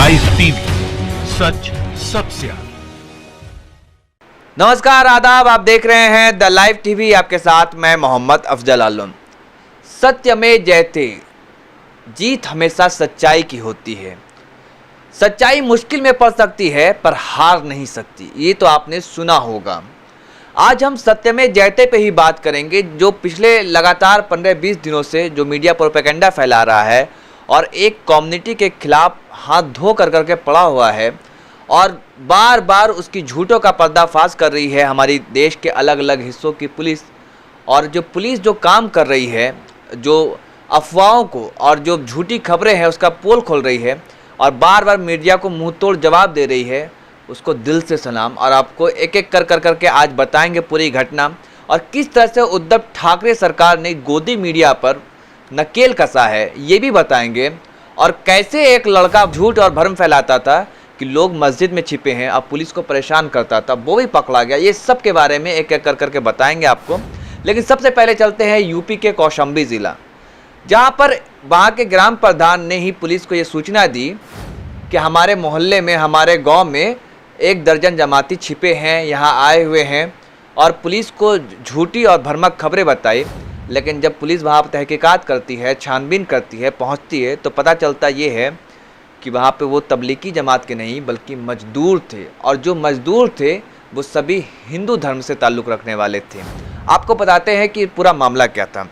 Live TV, सच सबसे आगे। नमस्कार, आदाब। आप देख रहे हैं द लाइव टीवी। आपके साथ मैं मोहम्मद अफजल आलम। सत्य में जयते, जीत हमेशा सच्चाई की होती है। सच्चाई मुश्किल में पड़ सकती है पर हार नहीं सकती, ये तो आपने सुना होगा। आज हम सत्य में जयते पे ही बात करेंगे, जो पिछले लगातार 15-20 दिनों से जो मीडिया प्रोपेगेंडा फैला रहा है और एक कम्युनिटी के खिलाफ हाथ धो करके पड़ा हुआ है और बार बार उसकी झूठों का पर्दाफाश कर रही है हमारी देश के अलग अलग हिस्सों की पुलिस। और जो पुलिस जो काम कर रही है, जो अफवाहों को और जो झूठी खबरें हैं उसका पोल खोल रही है और बार बार मीडिया को मुंह तोड़ जवाब दे रही है, उसको दिल से सलाम। और आपको एक एक करके आज बताएंगे पूरी घटना और किस तरह से उद्धव ठाकरे सरकार ने गोदी मीडिया पर नकेल कसा है, ये भी बताएंगे। और कैसे एक लड़का झूठ और भ्रम फैलाता था कि लोग मस्जिद में छिपे हैं, अब पुलिस को परेशान करता था, वो भी पकड़ा गया। ये सब के बारे में एक एक करके बताएंगे आपको। लेकिन सबसे पहले चलते हैं यूपी के कौशाम्बी ज़िला, जहाँ पर वहाँ के ग्राम प्रधान ने ही पुलिस को ये सूचना दी कि हमारे मोहल्ले में, हमारे गांव में 1 दर्जन जमाती छिपे हैं, यहाँ आए हुए हैं। और पुलिस को झूठी और भ्रामक खबरें बताई। लेकिन जब पुलिस वहाँ पर तहकीकात करती है, छानबीन करती है, पहुँचती है, तो पता चलता ये है कि वहाँ पे वो तबलीगी जमात के नहीं बल्कि मजदूर थे। और जो मजदूर थे वो सभी हिंदू धर्म से ताल्लुक़ रखने वाले थे। आपको बताते हैं कि पूरा मामला क्या था।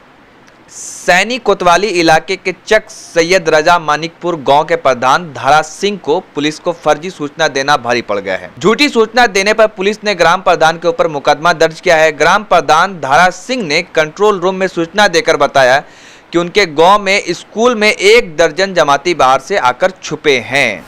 सैनी कोतवाली इलाके के चक सैयद रजा मानिकपुर गांव के प्रधान धारा सिंह को पुलिस को फर्जी सूचना देना भारी पड़ गया है। झूठी सूचना देने पर पुलिस ने ग्राम प्रधान के ऊपर मुकदमा दर्ज किया है। ग्राम प्रधान धारा सिंह ने कंट्रोल रूम में सूचना देकर बताया कि उनके गांव में स्कूल में 1 दर्जन जमाती बाहर से आकर छुपे हैं।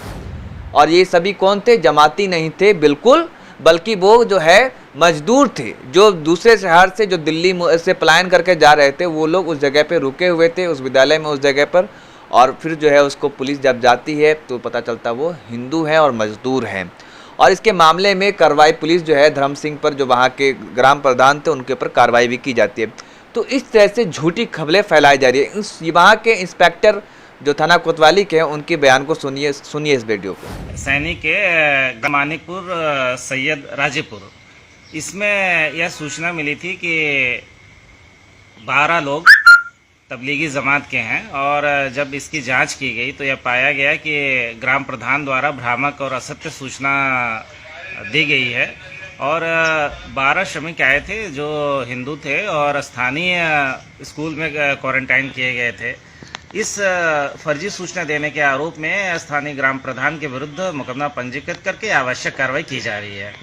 और ये सभी कौन थे? जमाती नहीं थे बिल्कुल, बल्कि वो जो है मजदूर थे, जो दूसरे शहर से, जो दिल्ली से पलायन करके जा रहे थे। वो लोग उस जगह पे रुके हुए थे, उस विद्यालय में, उस जगह पर। और फिर जो है उसको पुलिस जब जाती है तो पता चलता वो हिंदू हैं और मजदूर हैं। और इसके मामले में कार्रवाई पुलिस जो है धर्म सिंह पर, जो वहाँ के ग्राम प्रधान थे, उनके ऊपर कार्रवाई भी की जाती है। तो इस तरह से झूठी खबरें फैलाई जा रही है। वहाँ के इंस्पेक्टर जो थाना कोतवाली के हैं, उनके बयान को सुनिए इस वीडियो को। सैनिक के मानिकपुर सैयद राजेपुर, इसमें यह सूचना मिली थी कि 12 लोग तबलीगी जमात के हैं। और जब इसकी जांच की गई तो यह पाया गया कि ग्राम प्रधान द्वारा भ्रामक और असत्य सूचना दी गई है। और 12 श्रमिक आए थे जो हिंदू थे और स्थानीय स्कूल में क्वारंटाइन किए गए थे। इस फर्जी सूचना देने के आरोप में स्थानीय ग्राम प्रधान के विरुद्ध मुकदमा पंजीकृत करके आवश्यक कार्रवाई की जा रही है।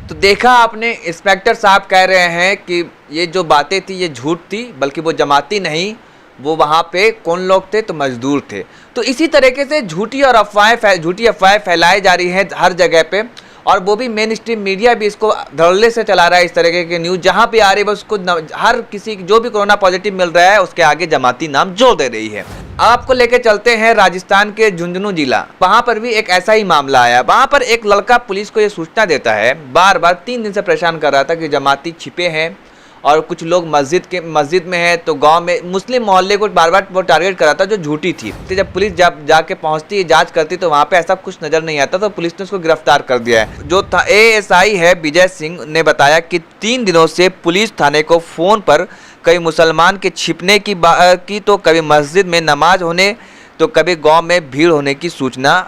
तो देखा आपने, इंस्पेक्टर साहब कह रहे हैं कि ये जो बातें थी ये झूठ थी, बल्कि वो जमाती नहीं, वो वहाँ पे कौन लोग थे? तो मजदूर थे। तो इसी तरीके से झूठी अफवाहें फैलाई जा रही हैं हर जगह पे। और वो भी मेन स्ट्रीम मीडिया भी इसको धड़ल्ले से चला रहा है। इस तरीके के न्यूज़ जहाँ पे आ रही है उसको हर किसी जो भी कोरोना पॉजिटिव मिल रहा है उसके आगे जमाती नाम जोड़ दे रही है। आपको लेके चलते हैं राजस्थान के झुंझुनू जिला। वहाँ पर भी एक ऐसा ही मामला आया। वहाँ पर एक लड़का पुलिस को ये सूचना देता है, बार बार 3 दिन से परेशान कर रहा था कि जमाती छिपे हैं और कुछ लोग मस्जिद में है। तो गांव में मुस्लिम मोहल्ले को बार बार वो टारगेट कर रहा था, जो झूठी थी। तो जब पुलिस जाके पहुंचती है, जांच करती, तो वहां पे ऐसा कुछ नजर नहीं आता। तो पुलिस ने उसको गिरफ्तार कर दिया है। जो था एएसआई है विजय सिंह ने बताया कि 3 दिनों से पुलिस थाने को फोन पर कभी मुसलमान के छिपने की तो कभी मस्जिद में नमाज होने, तो कभी गाँव में भीड़ होने की सूचना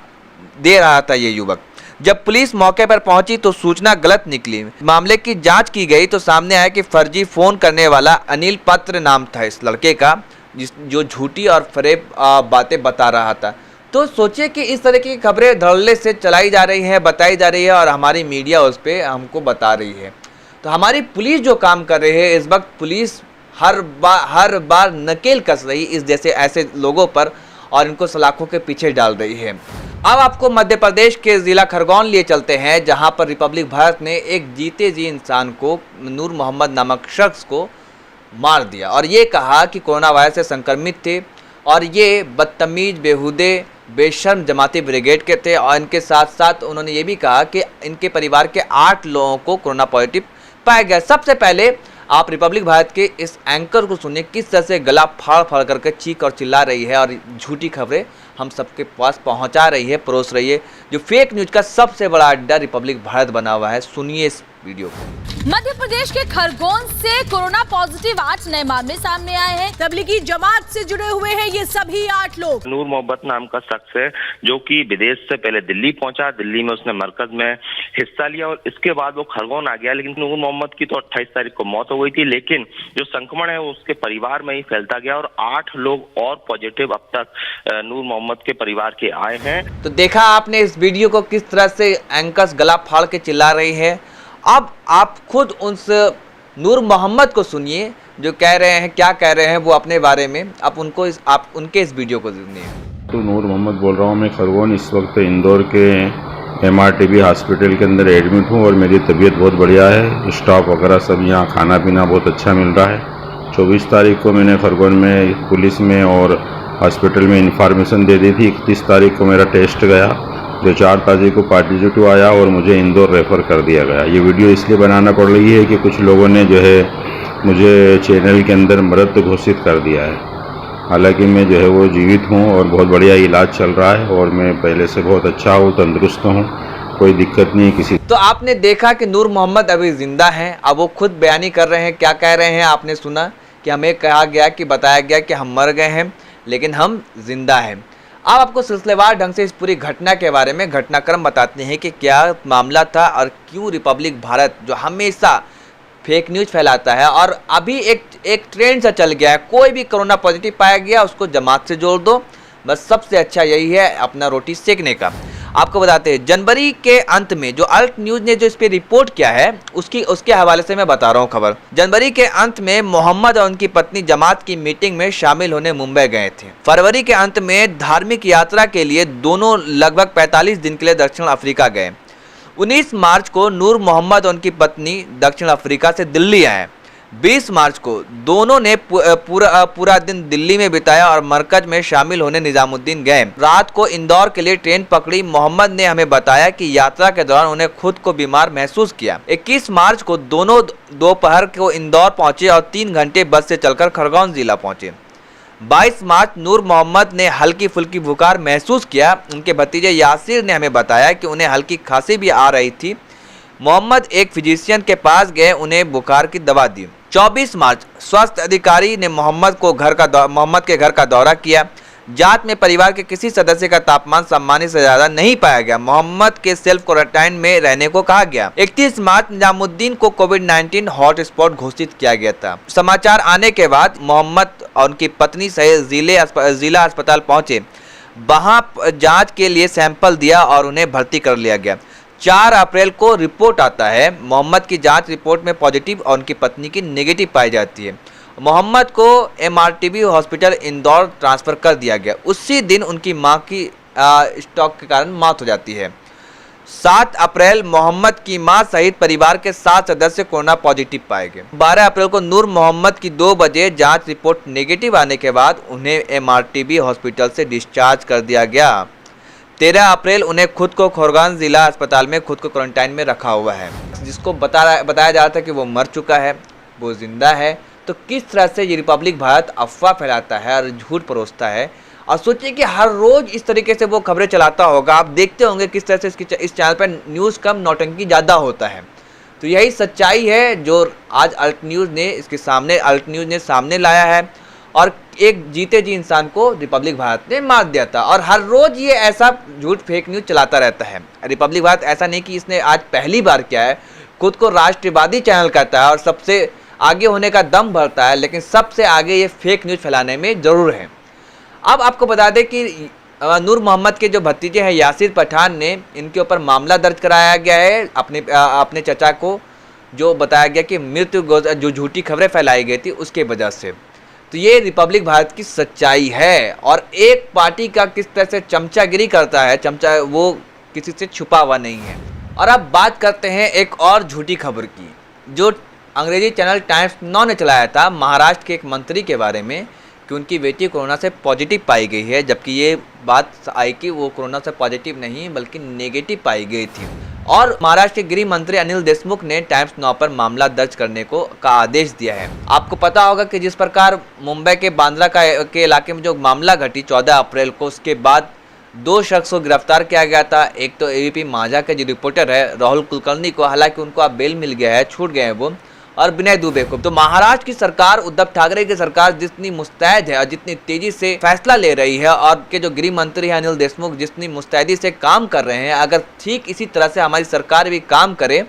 दे रहा था ये युवक। जब पुलिस मौके पर पहुंची तो सूचना गलत निकली। मामले की जांच की गई तो सामने आया कि फर्जी फोन करने वाला अनिल पात्र नाम था इस लड़के का, जो झूठी और फरेब बातें बता रहा था। तो सोचिए कि इस तरह की खबरें धड़ल्ले से चलाई जा रही हैं, बताई जा रही है और हमारी मीडिया उस पर हमको बता रही है। तो हमारी पुलिस जो काम कर रही है इस वक्त, पुलिस हर बार नकेल कस रही इस जैसे ऐसे लोगों पर और इनको सलाखों के पीछे डाल रही है। अब आपको मध्य प्रदेश के जिला खरगोन लिए चलते हैं, जहां पर रिपब्लिक भारत ने एक जीते जी इंसान को, नूर मोहम्मद नामक शख्स को मार दिया और ये कहा कि कोरोना वायरस से संक्रमित थे और ये बदतमीज, बेहुदे, बेशर्म जमाती ब्रिगेड के थे। और इनके साथ साथ उन्होंने ये भी कहा कि इनके परिवार के 8 लोगों को कोरोना पॉजिटिव पाया गया। सबसे पहले आप रिपब्लिक भारत के इस एंकर को सुनिए किस तरह से गला फाड़ फाड़ करके चीख और चिल्ला रही है और झूठी खबरें हम सबके पास पहुंचा रही है, परोस रही है। जो फेक न्यूज का सबसे बड़ा अड्डा रिपब्लिक भारत बना हुआ है। सुनिए इस वीडियो को। मध्य प्रदेश के खरगोन से कोरोना पॉजिटिव 8 नए मामले सामने आए हैं। तबलीगी जमात से जुड़े हुए हैं ये सभी 8 लोग। नूर मोहम्मद नाम का शख्स है जो कि विदेश से पहले दिल्ली पहुंचा। दिल्ली में उसने मरकज में हिस्सा लिया और इसके बाद वो खरगोन आ गया। लेकिन नूर मोहम्मद की तो 28 तारीख को मौत हो गई थी, लेकिन जो संक्रमण है वो उसके परिवार में ही फैलता गया और 8 लोग और पॉजिटिव अब तक नूर मोहम्मद के परिवार के आए हैं। तो देखा आपने इस वीडियो को किस तरह से एंकर्स गला फाड़ के चिल्ला रही है। अब आप खुद उस नूर मोहम्मद को सुनिए जो कह रहे हैं, क्या कह रहे हैं वो अपने बारे में। आप उनके इस वीडियो को सुनिए। तो नूर मोहम्मद बोल रहा हूँ मैं खरगोन। इस वक्त इंदौर के MRTB हॉस्पिटल के अंदर एडमिट हूँ और मेरी तबीयत बहुत बढ़िया है। स्टाफ वगैरह सब यहाँ खाना पीना बहुत अच्छा मिल रहा है। 24 तारीख को मैंने खरगोन में पुलिस में और हॉस्पिटल में इंफॉर्मेशन दे दी थी। 31 तारीख को मेरा टेस्ट गया, जो 4 तारीख को पॉजिटिव आया और मुझे इंदौर रेफ़र कर दिया गया। ये वीडियो इसलिए बनाना पड़ रही है कि कुछ लोगों ने जो है मुझे चैनल के अंदर मृत घोषित कर दिया है। हालांकि मैं जो है वो जीवित हूँ और बहुत बढ़िया इलाज चल रहा है और मैं पहले से बहुत अच्छा हूँ, तंदुरुस्त हूँ, कोई दिक्कत नहीं किसी। तो आपने देखा कि नूर मोहम्मद अभी जिंदा हैं। अब वो खुद बयानी कर रहे हैं। क्या कह रहे हैं आपने सुना कि हमें कहा गया कि बताया गया कि हम मर गए हैं लेकिन हम जिंदा हैं। अब आपको सिलसिलेवार ढंग से इस पूरी घटना के बारे में घटनाक्रम बताते हैं कि क्या मामला था और क्यों रिपब्लिक भारत जो हमेशा फेक न्यूज फैलाता है और अभी एक ट्रेंड सा चल गया है, कोई भी कोरोना पॉजिटिव पाया गया उसको जमात से जोड़ दो, बस सबसे अच्छा यही है अपना रोटी सेकने का। आपको बताते हैं जनवरी के अंत में जो अल्ट न्यूज ने जो इस पे रिपोर्ट किया है उसके हवाले से मैं बता रहा हूँ खबर। जनवरी के अंत में मोहम्मद और उनकी पत्नी जमात की मीटिंग में शामिल होने मुंबई गए थे। फरवरी के अंत में धार्मिक यात्रा के लिए दोनों लगभग 45 दिन के लिए दक्षिण अफ्रीका गए। 19 मार्च को नूर मोहम्मद और उनकी पत्नी दक्षिण अफ्रीका से दिल्ली आए। 20 मार्च को दोनों ने पूरा दिन दिल्ली में बिताया और मरकज में शामिल होने निजामुद्दीन गए। रात को इंदौर के लिए ट्रेन पकड़ी। मोहम्मद ने हमें बताया कि यात्रा के दौरान उन्हें खुद को बीमार महसूस किया। 21 मार्च को दोनों दोपहर को इंदौर पहुंचे और 3 घंटे बस से चलकर खरगोन जिला पहुंचे। 22 मार्च नूर मोहम्मद ने हल्की फुल्की बुखार महसूस किया। उनके भतीजे यासिर ने हमें बताया कि उन्हें हल्की खांसी भी आ रही थी। मोहम्मद एक फिजिशियन के पास गए, उन्हें बुखार की दवा दी। 24 मार्च स्वास्थ्य अधिकारी ने मोहम्मद के घर का दौरा किया। जांच में परिवार के किसी सदस्य का तापमान सामान्य से ज्यादा नहीं पाया गया। मोहम्मद के सेल्फ क्वारंटाइन में रहने को कहा गया। 31 मार्च निजामुद्दीन को कोविड-19 हॉटस्पॉट घोषित किया गया था। समाचार आने के बाद मोहम्मद और उनकी पत्नी सहित जिला अस्पताल पहुंचे। वहां जांच के लिए सैंपल दिया और उन्हें भर्ती कर लिया गया। 4 अप्रैल को रिपोर्ट आता है। मोहम्मद की जांच रिपोर्ट में पॉजिटिव और उनकी पत्नी की नेगेटिव पाई जाती है। मोहम्मद को MRTB हॉस्पिटल इंदौर ट्रांसफ़र कर दिया गया। उसी दिन उनकी मां की स्ट्रोक के कारण मौत हो जाती है। 7 अप्रैल मोहम्मद की मां सहित परिवार के 7 सदस्य कोरोना पॉजिटिव पाए गए। 12 अप्रैल को नूर मोहम्मद की 2 बजे जांच रिपोर्ट नेगेटिव आने के बाद उन्हें MRTB हॉस्पिटल से डिस्चार्ज कर दिया गया। 13 अप्रैल उन्हें खुद को खरगोन जिला अस्पताल में खुद को क्वारंटाइन में रखा हुआ है। जिसको बताया जा रहा था कि वो मर चुका है, वो जिंदा है। तो किस तरह से ये रिपब्लिक भारत अफवाह फैलाता है और झूठ परोसता है। और सोचिए कि हर रोज इस तरीके से वो खबरें चलाता होगा। आप देखते होंगे किस तरह से इस चैनल पर न्यूज़ कम नौटंकी ज़्यादा होता है। तो यही सच्चाई है जो आज अल्ट न्यूज़ ने सामने लाया है और एक जीते जी इंसान को रिपब्लिक भारत ने मार दिया था। और हर रोज ये ऐसा झूठ फेक न्यूज़ चलाता रहता है। रिपब्लिक भारत ऐसा नहीं कि इसने आज पहली बार किया है। खुद को राष्ट्रवादी चैनल कहता है और सबसे आगे होने का दम भरता है, लेकिन सबसे आगे ये फेक न्यूज़ फैलाने में ज़रूर है। अब आपको बता दें कि नूर मोहम्मद के जो भतीजे हैं यासिर पठान ने इनके ऊपर मामला दर्ज कराया गया है। अपने चचा को जो बताया गया कि मृत्यु जो झूठी खबरें फैलाई गई थी उसके वजह से। तो ये रिपब्लिक भारत की सच्चाई है। और एक पार्टी का किस तरह से चमचागिरी करता है, चमचा वो किसी से छुपा हुआ नहीं है। और अब बात करते हैं एक और झूठी खबर की जो अंग्रेजी चैनल टाइम्स नाउ ने चलाया था महाराष्ट्र के एक मंत्री के बारे में कि उनकी बेटी कोरोना से पॉजिटिव पाई गई है, जबकि ये बात आई कि वो कोरोना से पॉजिटिव नहीं बल्कि नेगेटिव पाई गई थी। और महाराष्ट्र के गृह मंत्री अनिल देशमुख ने टाइम्स नाउ पर मामला दर्ज करने का आदेश दिया है। आपको पता होगा कि जिस प्रकार मुंबई के बांद्रा के इलाके में जो मामला घटी 14 अप्रैल को, उसके बाद 2 शख्स को गिरफ्तार किया गया था। एक तो एबीपी माझा के जो रिपोर्टर है राहुल कुलकर्णी को, हालांकि उनको अब बेल मिल गया है, छूट गए हैं वो, और विनय दुबे को। तो महाराष्ट्र की सरकार, उद्धव ठाकरे की सरकार जितनी मुस्तैद है और जितनी तेजी से फैसला ले रही है, और के जो गृह मंत्री है अनिल देशमुख जितनी मुस्तैदी से काम कर रहे हैं, अगर ठीक इसी तरह से हमारी सरकार भी काम करे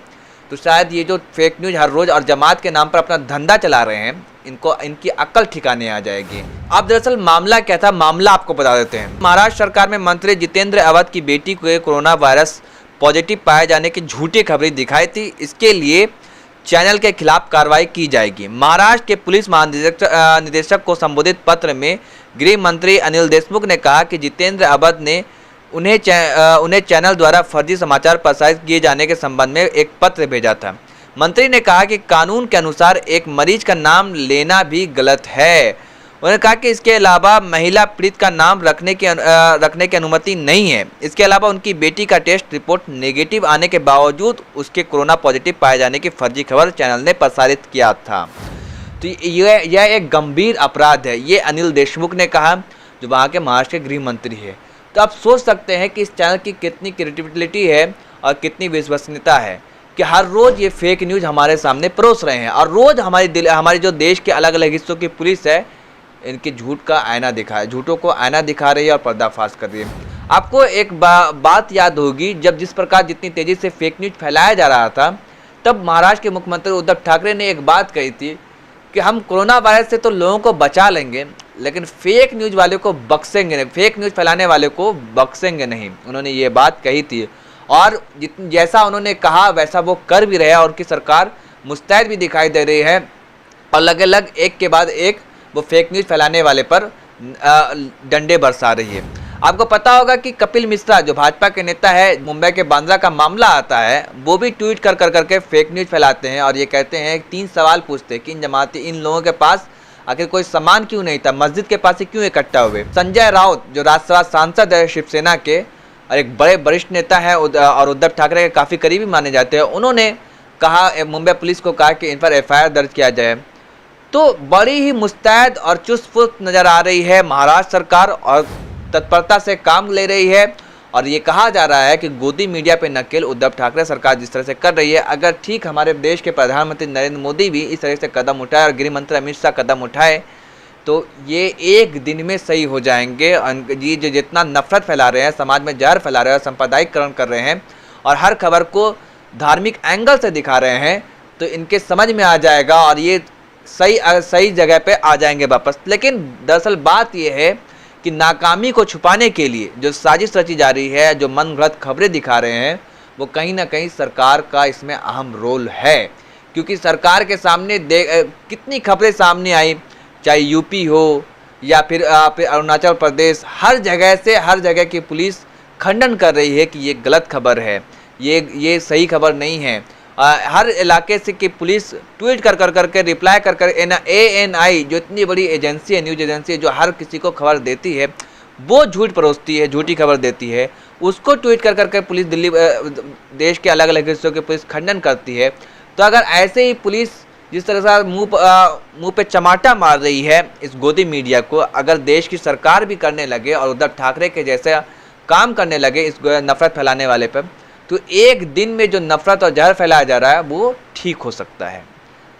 तो शायद ये जो फेक न्यूज हर रोज और जमात के नाम पर अपना धंधा चला रहे हैं, इनकी अक्ल ठिकाने आ जाएगी। अब दरअसल मामला क्या था, मामला आपको बता देते हैं। महाराष्ट्र सरकार में मंत्री जितेंद्र अवध की बेटी को कोरोना वायरस पॉजिटिव पाए जाने की झूठी खबरें दिखाई थी। इसके लिए चैनल के खिलाफ कार्रवाई की जाएगी। महाराष्ट्र के पुलिस महानिदेशक को संबोधित पत्र में गृह मंत्री अनिल देशमुख ने कहा कि जितेंद्र अवध ने उन्हें चैनल द्वारा फर्जी समाचार प्रसारित किए जाने के संबंध में एक पत्र भेजा था। मंत्री ने कहा कि कानून के अनुसार एक मरीज का नाम लेना भी गलत है। उन्होंने कहा कि इसके अलावा महिला पीड़ित का नाम रखने की अनुमति नहीं है। इसके अलावा उनकी बेटी का टेस्ट रिपोर्ट नेगेटिव आने के बावजूद उसके कोरोना पॉजिटिव पाए जाने की फर्जी खबर चैनल ने प्रसारित किया था। तो यह एक गंभीर अपराध है, ये अनिल देशमुख ने कहा, जो वहाँ के महाराष्ट्र के गृह मंत्री है। तो आप सोच सकते हैं कि इस चैनल की कितनी क्रेडिबिलिटी है और कितनी विश्वसनीयता है कि हर रोज़ ये फेक न्यूज़ हमारे सामने परोस रहे हैं, और रोज़ हमारे जो देश के अलग अलग हिस्सों की पुलिस है, इनके झूठों को आईना दिखा रही है और पर्दाफाश कर रही है। आपको एक बात याद होगी, जब जिस प्रकार जितनी तेज़ी से फेक न्यूज़ फैलाया जा रहा था, तब महाराष्ट्र के मुख्यमंत्री उद्धव ठाकरे ने एक बात कही थी कि हम कोरोना वायरस से तो लोगों को बचा लेंगे, लेकिन फेक न्यूज़ वाले को बख्शेंगे नहीं, फेक न्यूज़ फैलाने वाले को बख्शेंगे नहीं। उन्होंने ये बात कही थी, और जैसा उन्होंने कहा वैसा वो कर भी रहे हैं, और उनकी सरकार मुस्तैद भी दिखाई दे रही है, और अलग एक के बाद एक वो फेक न्यूज़ फैलाने वाले पर डंडे बरसा रही है। आपको पता होगा कि कपिल मिश्रा जो भाजपा के नेता है, मुंबई के बांद्रा का मामला आता है, वो भी ट्वीट करके फेक न्यूज़ फैलाते हैं, और ये कहते हैं 3 सवाल पूछते हैं कि इन लोगों के पास आखिर कोई सामान क्यों नहीं था, मस्जिद के पास से क्यों इकट्ठा हुए। संजय राउत जो राज्यसभा सांसद है शिवसेना के और एक बड़े वरिष्ठ नेता है और उद्धव ठाकरे के काफ़ी करीबी माने जाते हैं, उन्होंने कहा, मुंबई पुलिस को कहा कि इन पर FIR दर्ज किया जाए। तो बड़ी ही मुस्तैद और चुस्त नज़र आ रही है महाराष्ट्र सरकार, और तत्परता से काम ले रही है, और ये कहा जा रहा है कि गोदी मीडिया पे नकेल उद्धव ठाकरे सरकार जिस तरह से कर रही है, अगर ठीक हमारे देश के प्रधानमंत्री नरेंद्र मोदी भी इस तरह से कदम उठाए और गृह मंत्री अमित शाह कदम उठाए, तो ये एक दिन में सही हो जाएंगे। ये जो जितना नफरत फैला रहे हैं, समाज में जहर फैला रहे हैं, सांप्रदायिकरण कर रहे हैं, और हर खबर को धार्मिक एंगल से दिखा रहे हैं, तो इनके समझ में आ जाएगा और ये सही जगह पे आ जाएंगे वापस। लेकिन दरअसल बात यह है कि नाकामी को छुपाने के लिए जो साजिश रची जा रही है, जो मनगढ़ंत खबरें दिखा रहे हैं, वो कहीं ना कहीं सरकार का इसमें अहम रोल है। क्योंकि सरकार के सामने कितनी खबरें सामने आई, चाहे यूपी हो या फिर अरुणाचल प्रदेश, हर जगह की पुलिस खंडन कर रही है कि ये गलत खबर है, ये सही खबर नहीं है। हर इलाके से की पुलिस ट्वीट कर रिप्लाई कर ANI जो इतनी बड़ी एजेंसी है, न्यूज़ एजेंसी है, जो हर किसी को खबर देती है, वो झूठ परोसती है, झूठी खबर देती है, उसको ट्वीट कर पुलिस दिल्ली देश के अलग अलग हिस्सों की पुलिस खंडन करती है। तो अगर ऐसे ही पुलिस जिस तरह से मुंह पे चमाटा मार रही है इस गोदी मीडिया को, अगर देश की सरकार भी करने लगे और उद्धव ठाकरे के जैसे काम करने लगे इस नफरत फैलाने वाले पर, तो एक दिन में जो नफरत और जहर फैलाया जा रहा है वो ठीक हो सकता है।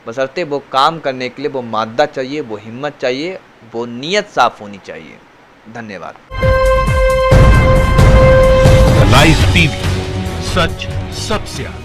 बशर्ते वो काम करने के लिए वो मादा चाहिए, वो हिम्मत चाहिए, वो नीयत साफ होनी चाहिए। धन्यवाद। लाइव टीवी, सच सबसे आगे।